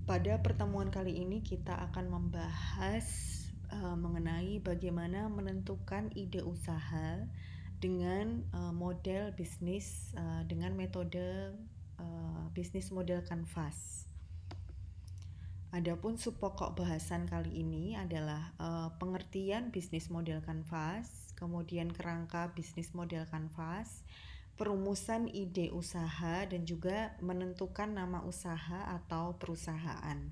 Pada pertemuan kali ini kita akan membahas mengenai bagaimana menentukan ide usaha dengan model bisnis dengan metode bisnis model Canvas. Adapun subpokok bahasan kali ini adalah pengertian bisnis model Canvas, kemudian kerangka bisnis model Canvas, perumusan ide usaha, dan juga menentukan nama usaha atau perusahaan.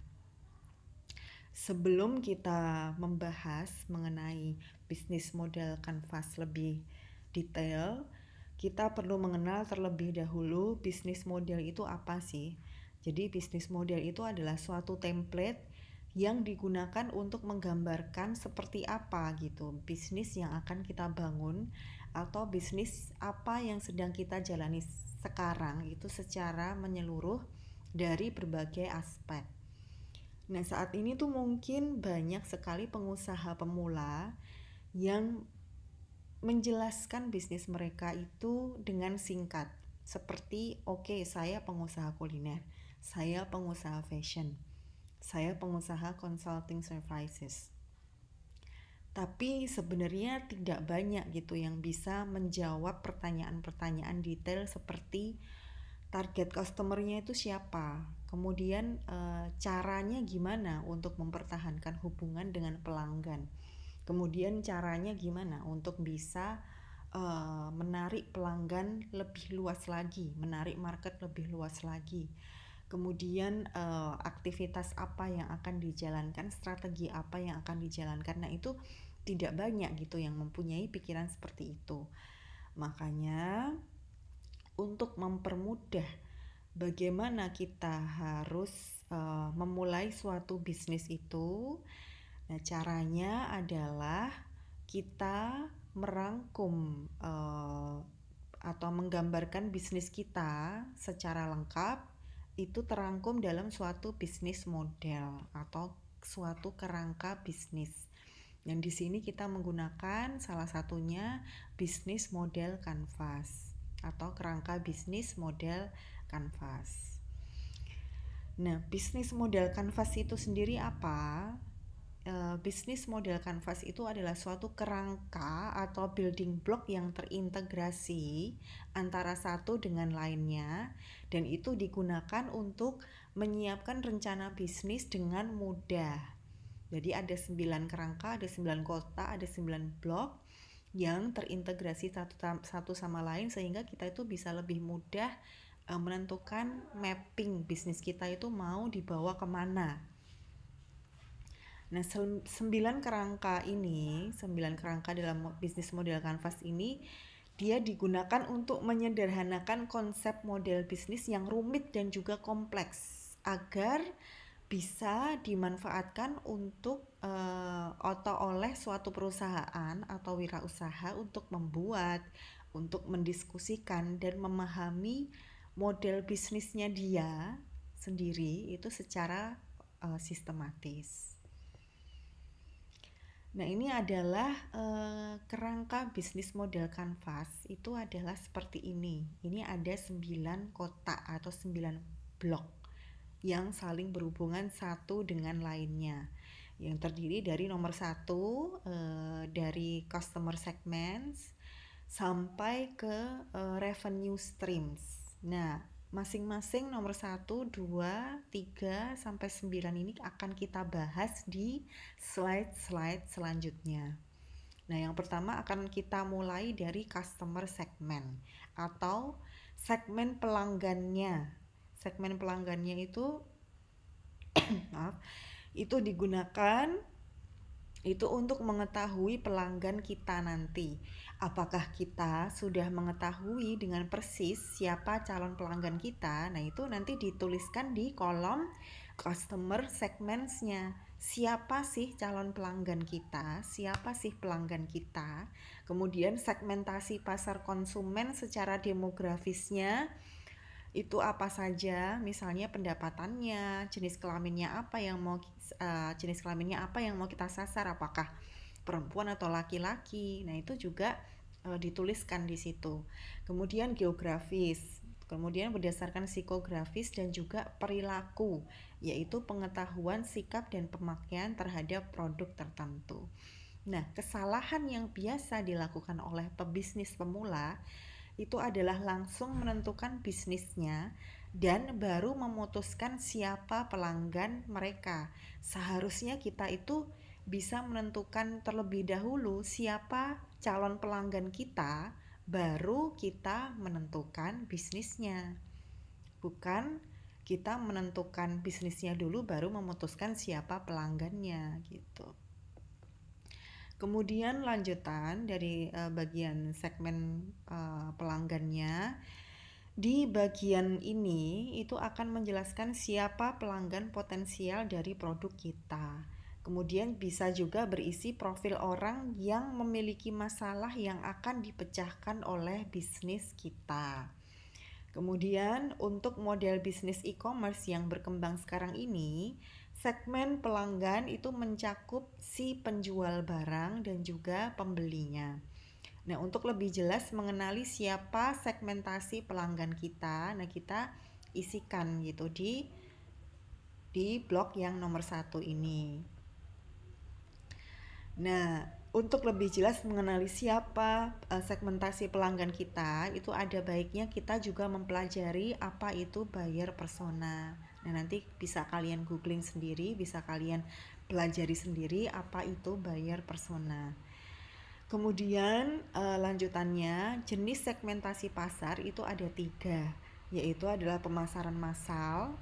Sebelum kita membahas mengenai bisnis model Canvas lebih detail, kita perlu mengenal terlebih dahulu bisnis model itu apa sih. Jadi bisnis model itu adalah suatu template yang digunakan untuk menggambarkan seperti apa gitu bisnis yang akan kita bangun atau bisnis apa yang sedang kita jalani sekarang itu secara menyeluruh dari berbagai aspek. Nah, saat ini tuh mungkin banyak sekali pengusaha pemula yang menjelaskan bisnis mereka itu dengan singkat. Seperti, oke, saya pengusaha kuliner, saya pengusaha fashion, saya pengusaha consulting services. Tapi sebenarnya tidak banyak gitu yang bisa menjawab pertanyaan-pertanyaan detail seperti target customer-nya itu siapa, kemudian caranya gimana untuk mempertahankan hubungan dengan pelanggan, kemudian caranya gimana untuk bisa menarik pelanggan lebih luas lagi, menarik market lebih luas lagi, kemudian aktivitas apa yang akan dijalankan, strategi apa yang akan dijalankan. Nah, itu tidak banyak gitu yang mempunyai pikiran seperti itu. Makanya untuk mempermudah bagaimana kita harus memulai suatu bisnis itu, nah caranya adalah kita merangkum atau menggambarkan bisnis kita secara lengkap itu terangkum dalam suatu bisnis model atau suatu kerangka bisnis. Dan di sini kita menggunakan salah satunya bisnis model Canvas atau kerangka bisnis model Canvas. Nah, bisnis model Canvas itu sendiri apa? Bisnis model Canvas itu adalah suatu kerangka atau building block yang terintegrasi antara satu dengan lainnya, dan itu digunakan untuk menyiapkan rencana bisnis dengan mudah. Jadi ada 9 kerangka, ada 9 kota, ada 9 blok yang terintegrasi satu sama lain sehingga kita itu bisa lebih mudah menentukan mapping bisnis kita itu mau dibawa kemana. Nah, 9 kerangka ini, 9 kerangka dalam bisnis model Canvas ini, dia digunakan untuk menyederhanakan konsep model bisnis yang rumit dan juga kompleks agar bisa dimanfaatkan untuk atau oleh suatu perusahaan atau wirausaha untuk membuat, untuk mendiskusikan dan memahami model bisnisnya dia sendiri itu secara sistematis. Nah, ini adalah kerangka bisnis model Canvas itu adalah seperti ini. Ini ada 9 kotak atau 9 blok yang saling berhubungan satu dengan lainnya, yang terdiri dari nomor 1 dari customer segments sampai ke revenue streams. Nah, masing-masing nomor 1, 2, 3, sampai 9 ini akan kita bahas di slide-slide selanjutnya. Nah, yang pertama akan kita mulai dari customer segment atau segmen pelanggannya. Segmen pelanggannya itu maaf, itu digunakan itu untuk mengetahui pelanggan kita nanti. Apakah kita sudah mengetahui dengan persis siapa calon pelanggan kita? Nah, itu nanti dituliskan di kolom customer segments-nya. Siapa sih calon pelanggan kita? Siapa sih pelanggan kita? Kemudian segmentasi pasar konsumen secara demografisnya itu apa saja, misalnya pendapatannya, jenis kelaminnya apa yang mau kita sasar, apakah perempuan atau laki-laki. Nah, itu juga dituliskan di situ. Kemudian geografis, kemudian berdasarkan psikografis dan juga perilaku. yaitu pengetahuan, sikap, dan pemakaian terhadap produk tertentu. Nah, kesalahan yang biasa dilakukan oleh pebisnis pemula itu adalah langsung menentukan bisnisnya dan baru memutuskan siapa pelanggan mereka. Seharusnya kita itu bisa menentukan terlebih dahulu siapa calon pelanggan kita, baru kita menentukan bisnisnya. Bukan kita menentukan bisnisnya dulu baru memutuskan siapa pelanggannya gitu. Kemudian lanjutan dari bagian segmen pelanggannya. Di bagian ini itu akan menjelaskan siapa pelanggan potensial dari produk kita. Kemudian bisa juga berisi profil orang yang memiliki masalah yang akan dipecahkan oleh bisnis kita. Kemudian untuk model bisnis e-commerce yang berkembang sekarang ini, segmen pelanggan itu mencakup si penjual barang dan juga pembelinya. Nah, untuk lebih jelas mengenali siapa segmentasi pelanggan kita, nah kita isikan gitu di blog yang nomor 1 ini. Nah, untuk lebih jelas mengenali siapa segmentasi pelanggan kita, itu ada baiknya kita juga mempelajari apa itu buyer persona. Nah, nanti bisa kalian googling sendiri, bisa kalian pelajari sendiri apa itu buyer persona. Kemudian lanjutannya, jenis segmentasi pasar itu ada 3, yaitu adalah pemasaran massal,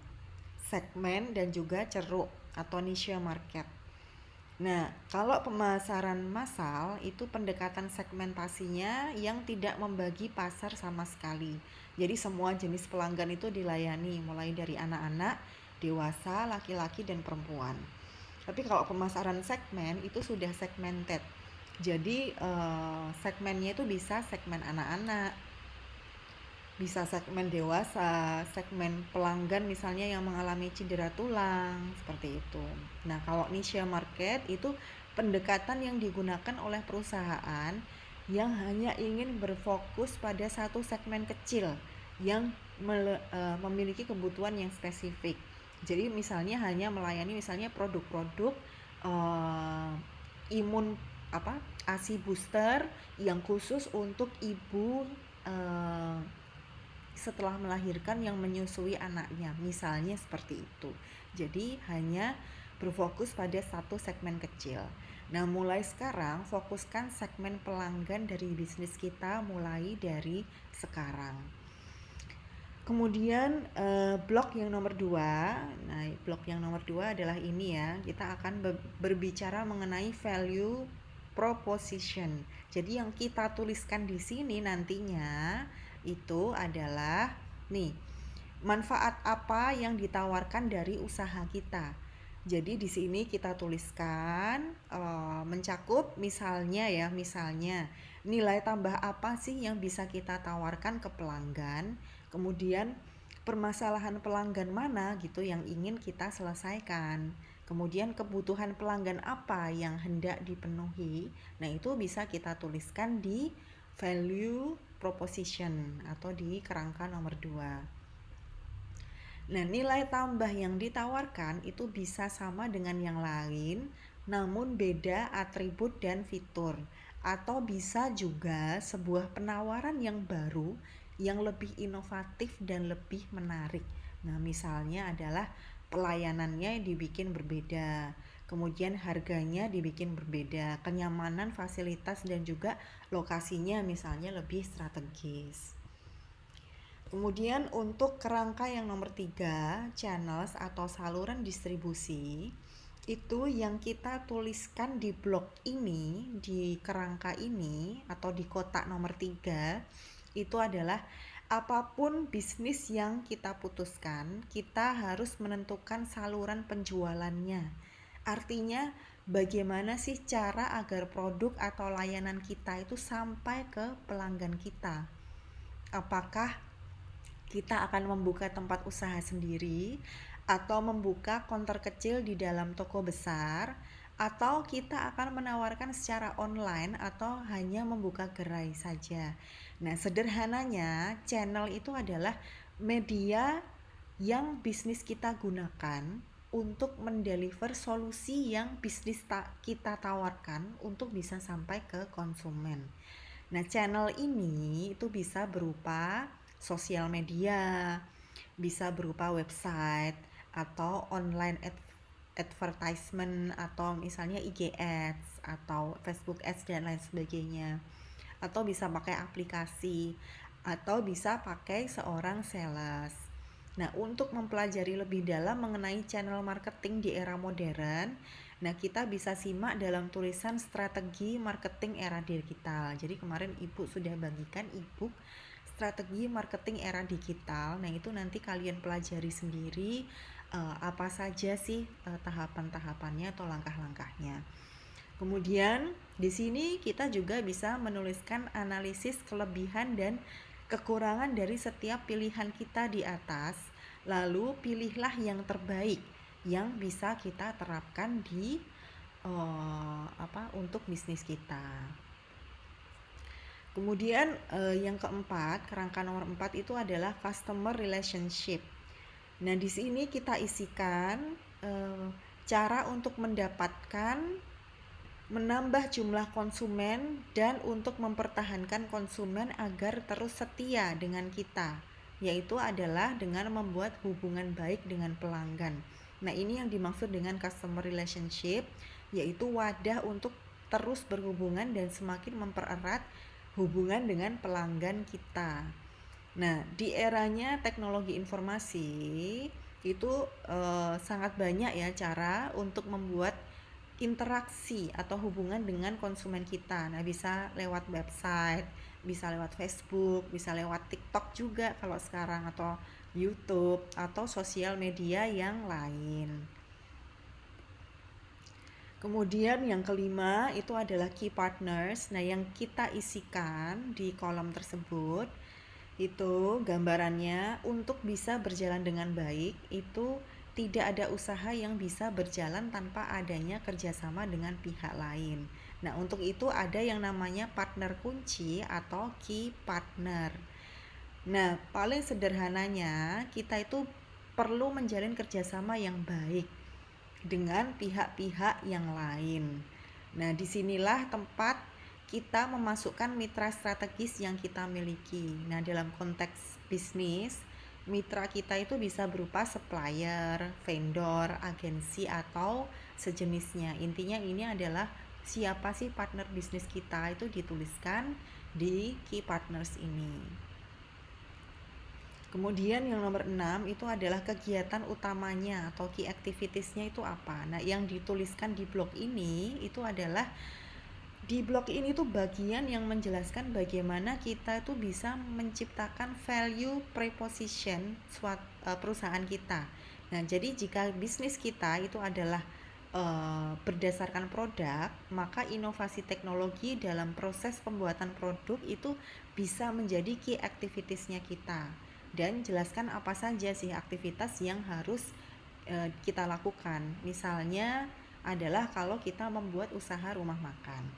segmen, dan juga ceruk atau niche market. Nah, kalau pemasaran massal itu pendekatan segmentasinya yang tidak membagi pasar sama sekali. Jadi semua jenis pelanggan itu dilayani, mulai dari anak-anak, dewasa, laki-laki, dan perempuan. Tapi kalau pemasaran segmen itu sudah segmented. Jadi segmennya itu bisa segmen anak-anak, bisa segmen dewasa, segmen pelanggan misalnya yang mengalami cedera tulang, seperti itu. Nah, kalau niche market itu pendekatan yang digunakan oleh perusahaan yang hanya ingin berfokus pada satu segmen kecil yang memiliki kebutuhan yang spesifik. Jadi misalnya hanya melayani misalnya produk-produk imun ASI booster yang khusus untuk ibu setelah melahirkan yang menyusui anaknya, misalnya seperti itu. Jadi hanya berfokus pada satu segmen kecil. Nah, mulai sekarang fokuskan segmen pelanggan dari bisnis kita mulai dari sekarang. Kemudian blok yang nomor 2. Nah, blok yang nomor 2 adalah ini ya. Kita akan berbicara mengenai value proposition. Jadi yang kita tuliskan di sini nantinya itu adalah nih, manfaat apa yang ditawarkan dari usaha kita. Jadi di sini kita tuliskan mencakup misalnya nilai tambah apa sih yang bisa kita tawarkan ke pelanggan, kemudian permasalahan pelanggan mana gitu yang ingin kita selesaikan, kemudian kebutuhan pelanggan apa yang hendak dipenuhi. Nah, itu bisa kita tuliskan di value proposition atau di kerangka nomor 2. Nah, nilai tambah yang ditawarkan itu bisa sama dengan yang lain, namun beda atribut dan fitur. Atau bisa juga sebuah penawaran yang baru, yang lebih inovatif dan lebih menarik. Nah, misalnya adalah pelayanannya dibikin berbeda, kemudian harganya dibikin berbeda, kenyamanan, fasilitas, dan juga lokasinya misalnya lebih strategis. Kemudian untuk kerangka yang nomor 3, channels atau saluran distribusi, itu yang kita tuliskan di blok ini, di kerangka ini atau di kotak nomor 3, itu adalah apapun bisnis yang kita putuskan, kita harus menentukan saluran penjualannya. Artinya bagaimana sih cara agar produk atau layanan kita itu sampai ke pelanggan kita? Apakah kita akan membuka tempat usaha sendiri atau membuka counter kecil di dalam toko besar, atau kita akan menawarkan secara online atau hanya membuka gerai saja. Nah, sederhananya channel itu adalah media yang bisnis kita gunakan untuk mendeliver solusi yang kita tawarkan untuk bisa sampai ke konsumen. Nah, channel ini itu bisa berupa sosial media, bisa berupa website atau online advertisement, atau misalnya IG Ads atau Facebook Ads dan lain sebagainya. Atau bisa pakai aplikasi, atau bisa pakai seorang sales. Nah, untuk mempelajari lebih dalam mengenai channel marketing di era modern, nah kita bisa simak dalam tulisan Strategi Marketing Era Digital. Jadi kemarin Ibu sudah bagikan ebook Strategi Marketing Era Digital. Nah, itu nanti kalian pelajari sendiri apa saja sih tahapan-tahapannya atau langkah-langkahnya. Kemudian di sini kita juga bisa menuliskan analisis kelebihan dan kekurangan dari setiap pilihan kita di atas. Lalu pilihlah yang terbaik yang bisa kita terapkan di untuk bisnis kita. Kemudian yang keempat, kerangka nomor 4 itu adalah customer relationship. Nah, di sini kita isikan cara untuk mendapatkan, menambah jumlah konsumen, dan untuk mempertahankan konsumen agar terus setia dengan kita, yaitu adalah dengan membuat hubungan baik dengan pelanggan. Nah, ini yang dimaksud dengan customer relationship, yaitu wadah untuk terus berhubungan dan semakin mempererat hubungan dengan pelanggan kita. Nah, di eranya teknologi informasi itu sangat banyak ya cara untuk membuat interaksi atau hubungan dengan konsumen kita. Nah, bisa lewat website, bisa lewat Facebook, bisa lewat TikTok juga kalau sekarang, atau YouTube, atau sosial media yang lain. Kemudian yang kelima itu adalah key partners. Nah, yang kita isikan di kolom tersebut itu gambarannya, untuk bisa berjalan dengan baik itu tidak ada usaha yang bisa berjalan tanpa adanya kerjasama dengan pihak lain. Nah, untuk itu ada yang namanya partner kunci atau key partner. Nah, paling sederhananya kita itu perlu menjalin kerjasama yang baik dengan pihak-pihak yang lain. Nah, disinilah tempat kita memasukkan mitra strategis yang kita miliki. Nah, dalam konteks bisnis, mitra kita itu bisa berupa supplier, vendor, agensi, atau sejenisnya. Intinya ini adalah siapa sih partner bisnis kita, itu dituliskan di key partners ini. Kemudian yang nomor 6 itu adalah kegiatan utamanya atau key activitiesnya itu apa. Nah, yang dituliskan di blog ini itu adalah, di blog ini tuh bagian yang menjelaskan bagaimana kita tuh bisa menciptakan value proposition perusahaan kita. Nah, jadi jika bisnis kita itu adalah berdasarkan produk, maka inovasi teknologi dalam proses pembuatan produk itu bisa menjadi key activitiesnya kita. Dan jelaskan apa saja sih aktivitas yang harus kita lakukan. Misalnya adalah kalau kita membuat usaha rumah makan,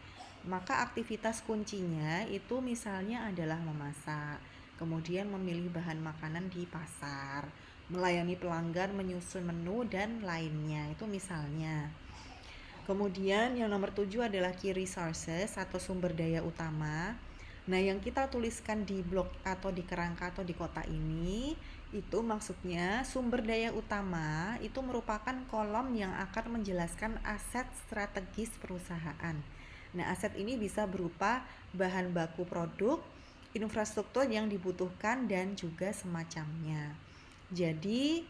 maka aktivitas kuncinya itu misalnya adalah memasak, kemudian memilih bahan makanan di pasar, melayani pelanggan, menyusun menu, dan lainnya. Itu misalnya. Kemudian yang nomor 7 adalah key resources atau sumber daya utama. Nah, yang kita tuliskan di blog atau di kerangka atau di kotak ini, itu maksudnya sumber daya utama itu merupakan kolom yang akan menjelaskan aset strategis perusahaan. Nah, aset ini bisa berupa bahan baku produk, infrastruktur yang dibutuhkan, dan juga semacamnya. Jadi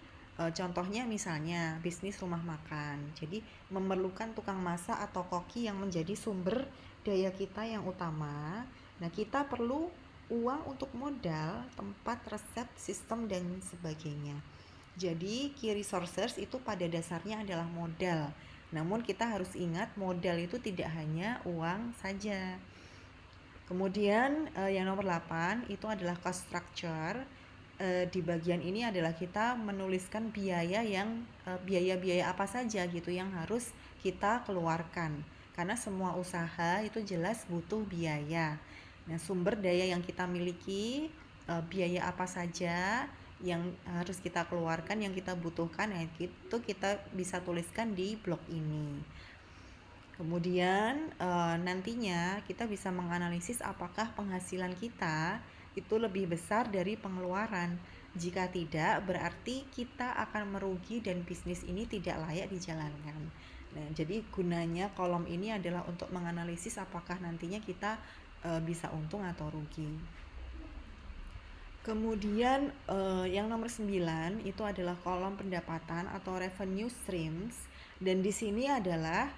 contohnya misalnya bisnis rumah makan, jadi memerlukan tukang masak atau koki yang menjadi sumber daya kita yang utama. Nah, kita perlu uang untuk modal, tempat, resep, sistem, dan sebagainya. Jadi key resources itu pada dasarnya adalah modal. Namun kita harus ingat, modal itu tidak hanya uang saja. Kemudian yang nomor 8 itu adalah cost structure. Di bagian ini adalah kita menuliskan biaya-biaya apa saja gitu yang harus kita keluarkan. Karena semua usaha itu jelas butuh biaya. Nah, sumber daya yang kita miliki, biaya apa saja yang harus kita keluarkan, yang kita butuhkan, nah itu kita bisa tuliskan di blog ini. Kemudian nantinya kita bisa menganalisis apakah penghasilan kita itu lebih besar dari pengeluaran. Jika tidak, berarti kita akan merugi dan bisnis ini tidak layak dijalankan. Nah, jadi gunanya kolom ini adalah untuk menganalisis apakah nantinya kita bisa untung atau rugi. Kemudian yang nomor 9 itu adalah kolom pendapatan atau revenue streams, dan di sini adalah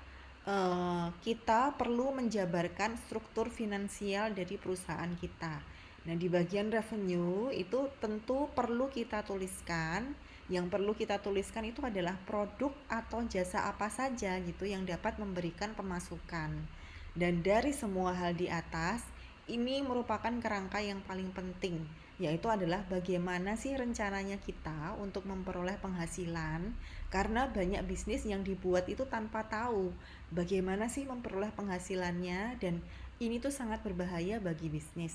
kita perlu menjabarkan struktur finansial dari perusahaan kita. Nah, di bagian revenue itu tentu perlu kita tuliskan. Yang perlu kita tuliskan itu adalah produk atau jasa apa saja gitu yang dapat memberikan pemasukan. Dan dari semua hal di atas, ini merupakan kerangka yang paling penting, yaitu adalah bagaimana sih rencananya kita untuk memperoleh penghasilan, karena banyak bisnis yang dibuat itu tanpa tahu bagaimana sih memperoleh penghasilannya, dan ini tuh sangat berbahaya bagi bisnis.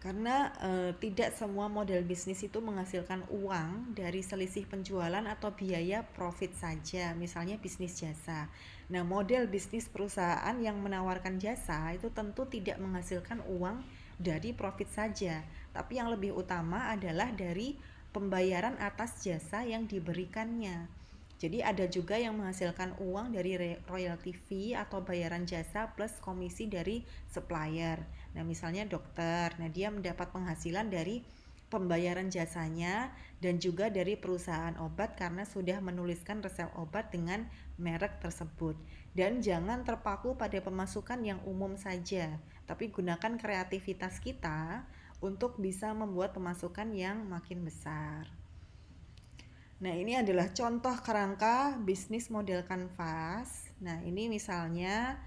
Karena tidak semua model bisnis itu menghasilkan uang dari selisih penjualan atau biaya profit saja, misalnya bisnis jasa. Nah, model bisnis perusahaan yang menawarkan jasa itu tentu tidak menghasilkan uang dari profit saja, tapi yang lebih utama adalah dari pembayaran atas jasa yang diberikannya. Jadi ada juga yang menghasilkan uang dari royalty fee atau bayaran jasa plus komisi dari supplier. Nah, misalnya dokter, nah dia mendapat penghasilan dari pembayaran jasanya dan juga dari perusahaan obat karena sudah menuliskan resep obat dengan merek tersebut. Dan jangan terpaku pada pemasukan yang umum saja, tapi gunakan kreativitas kita untuk bisa membuat pemasukan yang makin besar. Nah, ini adalah contoh kerangka bisnis model kanvas. Nah, ini misalnya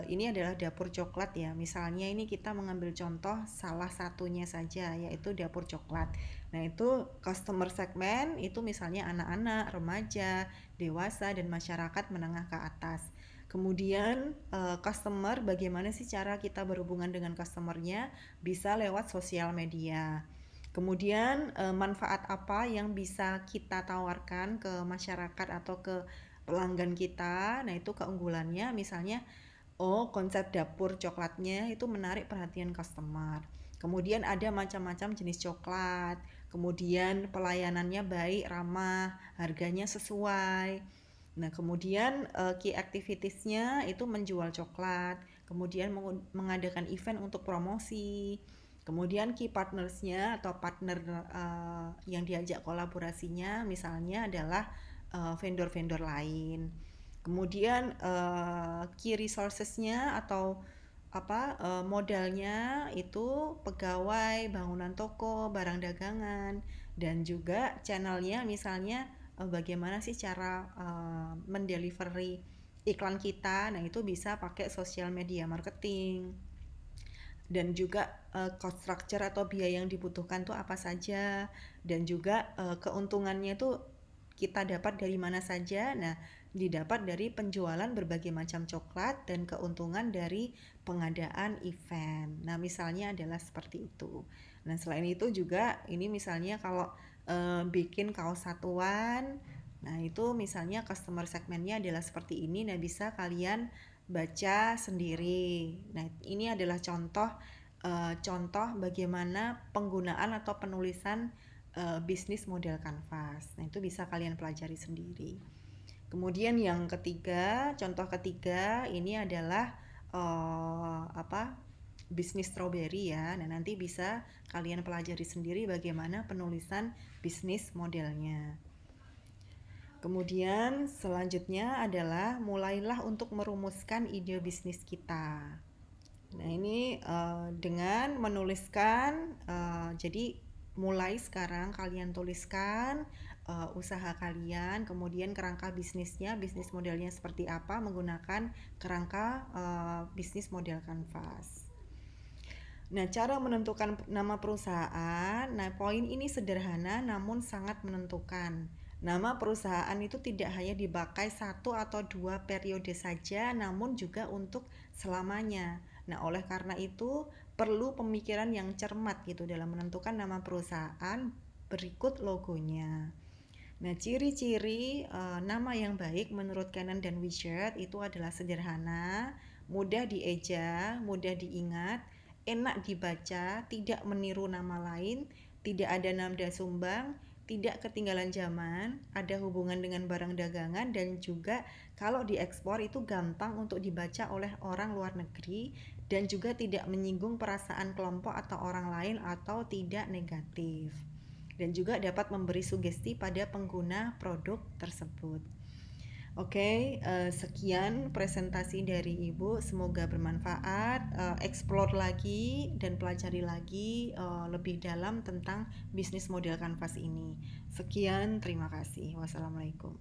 ini adalah dapur coklat ya. Misalnya ini kita mengambil contoh salah satunya saja, yaitu dapur coklat. Nah, itu customer segment itu misalnya anak-anak, remaja, dewasa, dan masyarakat menengah ke atas. Kemudian customer, bagaimana sih cara kita berhubungan dengan customernya? Bisa lewat sosial media. Kemudian manfaat apa yang bisa kita tawarkan ke masyarakat atau ke pelanggan kita? Nah, itu keunggulannya misalnya konsep dapur coklatnya itu menarik perhatian customer. Kemudian ada macam-macam jenis coklat. Kemudian pelayanannya baik, ramah, harganya sesuai. Nah, kemudian key activitiesnya itu menjual coklat, kemudian mengadakan event untuk promosi. Kemudian key partnersnya atau partner yang diajak kolaborasinya misalnya adalah vendor-vendor lain. Kemudian key resourcesnya atau modalnya itu pegawai, bangunan toko, barang dagangan, dan juga channelnya misalnya bagaimana sih cara mendelivery iklan kita. Nah, itu bisa pakai social media marketing. Dan juga cost structure atau biaya yang dibutuhkan tuh apa saja, dan juga keuntungannya tuh kita dapat dari mana saja. Nah, didapat dari penjualan berbagai macam coklat dan keuntungan dari pengadaan event. Nah, misalnya adalah seperti itu. Nah, selain itu juga ini misalnya kalau bikin kaos satuan, nah itu misalnya customer segmentnya adalah seperti ini. Nah, bisa kalian baca sendiri. Nah, ini adalah contoh bagaimana penggunaan atau penulisan bisnis model kanvas. Nah, itu bisa kalian pelajari sendiri. Kemudian yang ketiga, contoh ketiga ini adalah bisnis strawberry ya. Nah, nanti bisa kalian pelajari sendiri bagaimana penulisan bisnis modelnya. Kemudian selanjutnya adalah mulailah untuk merumuskan ide bisnis kita. Nah, ini dengan menuliskan, jadi mulai sekarang kalian tuliskan usaha kalian, kemudian kerangka bisnisnya, bisnis modelnya seperti apa menggunakan kerangka bisnis model kanvas. Nah, cara menentukan nama perusahaan, nah poin ini sederhana namun sangat menentukan. Nama perusahaan itu tidak hanya dipakai 1 atau 2 periode saja, namun juga untuk selamanya. Nah, oleh karena itu perlu pemikiran yang cermat gitu dalam menentukan nama perusahaan, Berikut logonya. Nah, ciri-ciri nama yang baik menurut Canon dan Widget itu adalah sederhana, mudah dieja, mudah diingat, enak dibaca, tidak meniru nama lain, tidak ada nada sumbang, tidak ketinggalan zaman, ada hubungan dengan barang dagangan, dan juga kalau diekspor itu gampang untuk dibaca oleh orang luar negeri dan juga tidak menyinggung perasaan kelompok atau orang lain atau tidak negatif. Dan juga dapat memberi sugesti pada pengguna produk tersebut. Oke, sekian presentasi dari Ibu. Semoga bermanfaat. Explore lagi dan pelajari lagi lebih dalam tentang bisnis model kanvas ini. Sekian, terima kasih. Wassalamualaikum.